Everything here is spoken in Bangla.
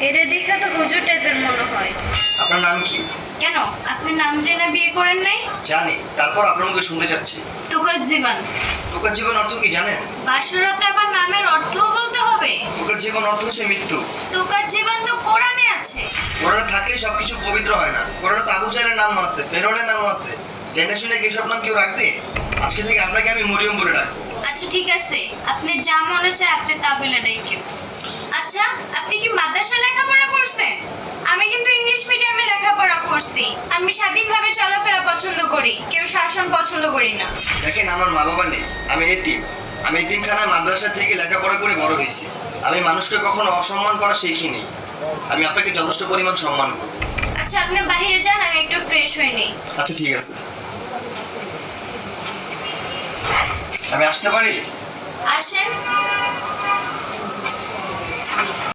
এটা দেখে তো হুজুর টাইপের মনে হয়। আপনার নাম কি? কেন, আপনি নাম জেনে বিয়ে করেন নাই? জানি, তারপর আপনার মুখে শুনতে চাচ্ছি। তোকার জীবন। তোকার জীবন অর্থ কি জানেন? বাসরাতে আবার নামের অর্থও বলতে হবে? তোকার জীবন অর্থ হচ্ছে মৃত্যু। তোকার জীবন তো কোরআনে আছে। কোরআনে থাকলে সবকিছু পবিত্র হয় না। কোরআনে তো আবু জাহেলের নামও আছে, ফেরৌনের নামও আছে। জেনে শুনে কি এসব নাম কেউ রাখবে? আজকে থেকে আপনাকে আমি মরিয়ম বলে ডাকবো। আচ্ছা ঠিক আছে, আপনি যা মনে চায় আপনি তা বলে ডাকেন। আচ্ছা, আপনি কি মাদ্রাসায় লেখাপড়া করছেন? আমি কিন্তু ইংলিশ মিডিয়ামে লেখাপড়া করছি। আমি স্বাধীনভাবে চলাফেরা পছন্দ করি, কেউ শাসন পছন্দ করি না। দেখেন, আমার মা বাবা নেই, আমি এতিম। আমি এতিমখানায় মাদ্রাসা থেকে লেখাপড়া করে বড় হয়েছি। আমি মানুষকে কখনো অসম্মান করা শিখিনি। আমি আপনাকে যথেষ্ট পরিমাণ সম্মান করি। আচ্ছা, আপনি বাইরে যান, আমি একটু ফ্রেশ হয়ে নিই। আচ্ছা ঠিক আছে, আমি আসতে পারি? আসেন।